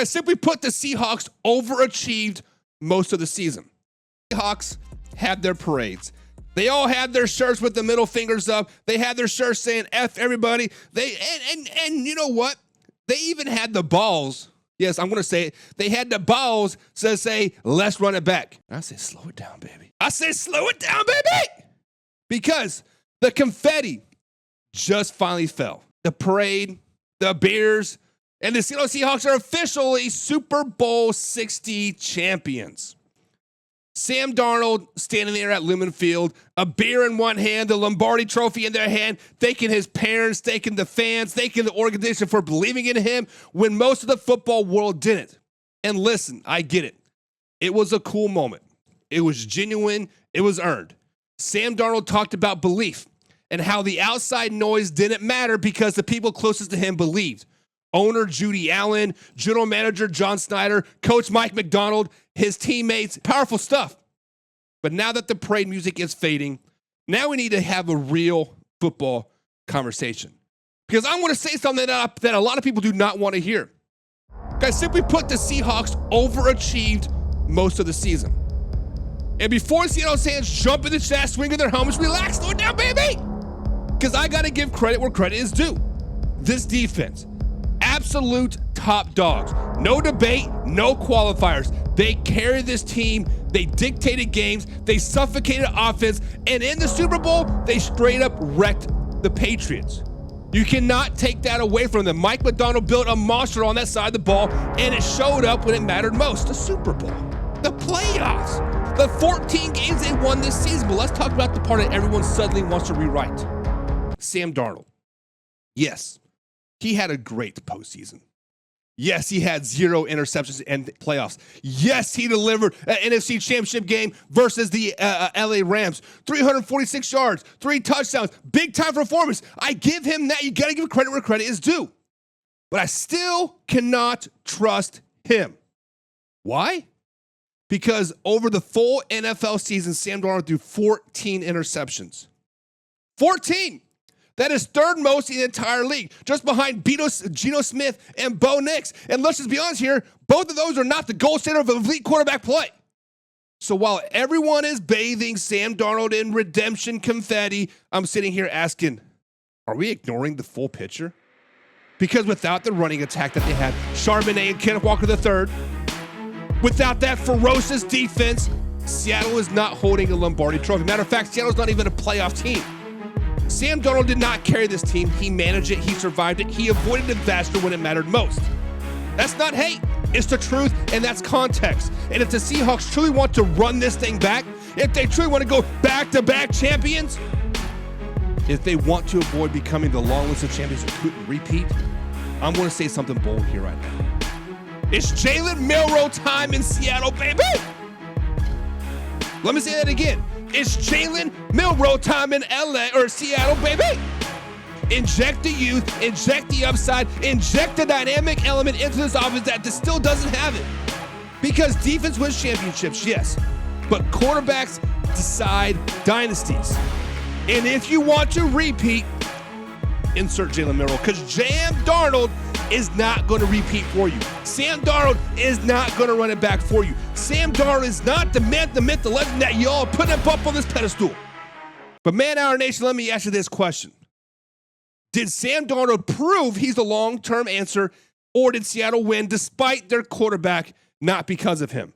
Guys, simply put, the Seahawks overachieved most of the season. Seahawks had their parades. They all had their shirts with the middle fingers up. They had their shirts saying F everybody. And you know what? They even had the balls. Yes, I'm going to say it. They had the balls to say, let's run it back. I say, slow it down, baby. I say, slow it down, baby. Because the confetti just finally fell. The parade, the beers, and the Seattle Seahawks are officially Super Bowl 60 champions. Sam Darnold standing there at Lumen Field, a beer in one hand, the Lombardi trophy in their hand, thanking his parents, thanking the fans, thanking the organization for believing in him when most of the football world didn't. And listen, I get it. It was a cool moment. It was genuine. It was earned. Sam Darnold talked about belief and how the outside noise didn't matter because the people closest to him believed. Owner Judy Allen, general manager John Snyder, coach Mike McDonald, his teammates, powerful stuff. But now that the parade music is fading, now we need to have a real football conversation. Because I'm going to say something that a lot of people do not want to hear. Guys, simply put, the Seahawks overachieved most of the season. And before Seattle fans jump in the chat, swing in their helmets, relax, slow it down, baby! Because I got to give credit where credit is due. This defense, absolute top dogs. No debate, no qualifiers. They carried this team. They dictated games. They suffocated offense. And in the Super Bowl, they straight up wrecked the Patriots. You cannot take that away from them. Mike McDonald built a monster on that side of the ball, and it showed up when it mattered most. The Super Bowl, the playoffs, the 14 games they won this season. But let's talk about the part that everyone suddenly wants to rewrite. Sam Darnold. Yes. He had a great postseason. Yes, he had 0 interceptions in the playoffs. Yes, he delivered an NFC championship game versus the LA Rams. 346 yards, 3 touchdowns, big time performance. I give him that. You got to give credit where credit is due. But I still cannot trust him. Why? Because over the full NFL season, Sam Darnold threw 14 interceptions. 14! That is third most in the entire league, just behind Geno Smith and Bo Nix. And let's just be honest here, both of those are not the gold standard of elite quarterback play. So while everyone is bathing Sam Darnold in redemption confetti, I'm sitting here asking, are we ignoring the full picture? Because without the running attack that they had, Charbonnet and Kenneth Walker III, without that ferocious defense, Seattle is not holding a Lombardi trophy. Matter of fact, Seattle's not even a playoff team. Sam Darnold did not carry this team. He managed it. He survived it. He avoided disaster when it mattered most. That's not hate. It's the truth, and that's context. And if the Seahawks truly want to run this thing back, if they truly want to go back-to-back champions, if they want to avoid becoming the long list of champions that couldn't repeat, I'm going to say something bold here right now. It's Jalen Milroe time in Seattle, baby! Let me say that again. It's Jalen Milroe time in LA or Seattle, baby. Inject the youth, inject the upside, inject the dynamic element into this offense that still doesn't have it. Because defense wins championships, yes, but quarterbacks decide dynasties. And if you want to repeat, insert Jalen Milroe, because Sam Darnold is not going to repeat for you. Sam Darnold is not going to run it back for you. Sam Darnold is not the man, the myth, the legend that y'all put him up on this pedestal. But Man Hour Nation, let me ask you this question. Did Sam Darnold prove he's the long-term answer, or did Seattle win despite their quarterback, not because of him?